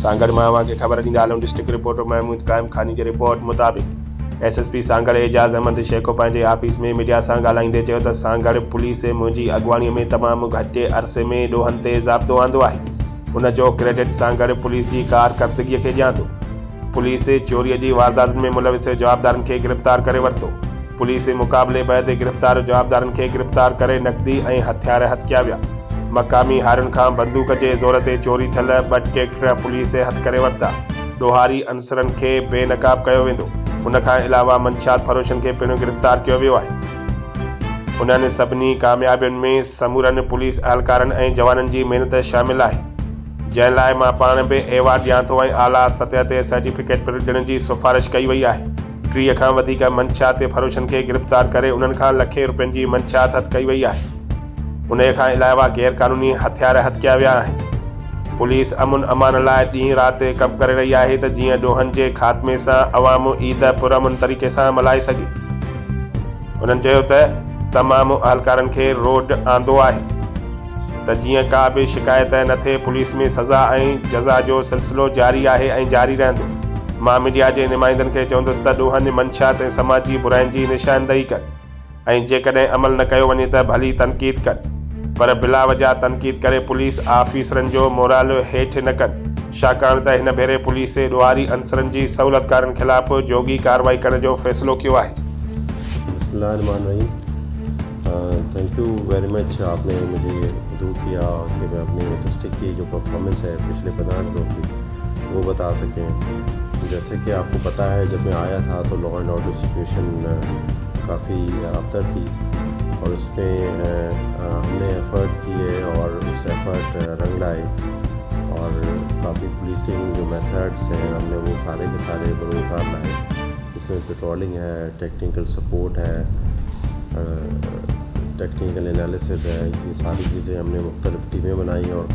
सांगड़ मां खे ख़बर ॾींदा आलम डिस्ट्रिक्ट रिपोर्टर महमूद काइम खानी जी रिपोर्ट मुताबिक़ एसएसपी सांगड़ एजाज़ अहमद शेखो पंहिंजे ऑफिस में मीडिया सां ॻाल्हाईंदे चयो त सांगड़ पुलिस मुंहिंजी अॻुवाणीअ में तमामु घटि अरसे में ॾोहनि ते ज़ाब्तो आंदो आहे। उन जो क्रेडिट सांगड़ पुलिस जी कारकर्दगीअ खे ॾियां थो। पुलिस चोरीअ जी वारदातुनि में मुलविस जवाबदारनि खे गिरफ़्तार करे वरितो। पुलिस मुक़ाबले बैदि गिरफ़्तार जवाबदारनि खे गिरफ़्तार करे नक़दी ऐं हथियार हथ कया विया। मक़ामी हारियुनि खां बंदूक जे ज़ोर ते चोरी थियल 2 ट्रैक्टर पुलिस हथ करे वरिता। ॾोहारी अंसरनि खे बेनक़ाब कयो वेंदो। उन खां अलावा मंशात फरोशनि खे पिणु गिरफ़्तार कयो वियो आहे। उन्हनि सभिनी कामयाबियुनि में समूरनि पुलिस अहलकारनि ऐं जवाननि जी महिनत शामिल आहे, जंहिं लाइ मां पाण बि एवार्ड ॾियां थो ऐं आला सतह ते सर्टिफिकेट पिणु ॾियण जी सिफ़ारिश कई वई आहे। 30 खां वधीक मंशात फरोशनि खे गिरफ़्तार करे उन्हनि खां लखे रुपयनि जी मंशात हथ कई वई आहे। उन खां अलावा गैर क़ानूनी हथियार हथ कया विया आहिनि। पुलिस अमुन अमान लाइ ॾींहुं राति कमु करे रही आहे त जीअं ॾोहनि जे ख़ात्मे सां अवाम ईद पुरअमन तरीक़े सां मल्हाए सघे। उन्हनि चयो त तमामु अहलकारनि खे रोड आंदो आहे त जीअं का बि शिकायत न थिए। पुलिस में सज़ा ऐं जज़ा जो सिलसिलो जारी आहे ऐं जारी रहंदो। मां मीडिया जे नुमाइंदनि खे चवंदुसि त ॾोहनि मंशात ऐं समाजी बुराइनि जी निशानदही कनि ऐं जेकॾहिं अमल न कयो वञे त भली तनक़ीद कनि, पर बिला वजह तनक़ीद करे पुलिस ऑफिसरनि जो मोराल हेठि न कनि, छाकाणि त हिन भेरे पुलिस ॾोहारी अंसरनि जी सहूलतकारनि ख़िलाफ़ जोगी कार्रवाई करण जो फ़ैसिलो कयो आहे। Thank U very much. आपने मुझे मदऊ किया कि मैं अपनी डिस्ट्रिक्ट की जो परफॉर्मेंस है पिछले 15 दिनों की वो बता सकें। जैसे कि आपको पता है, जब मैं आया था तो लॉ एंड ऑर्डर सिचुएशन काफ़ी अबतर थी और उसमें हमने एफ़र्ट किए और उस एफ़र्ट रंग लाए और काफ़ी पुलिसिंग जो मेथड्स हैं हमने वो सारे के सारे बरोकार लाए। इसमें पेट्रोलिंग है, टेक्निकल सपोर्ट है, टेक्निकल एनालिसिस है, ये सारी चीज़ें हमने मुख्तलिफ टीमें बनाई और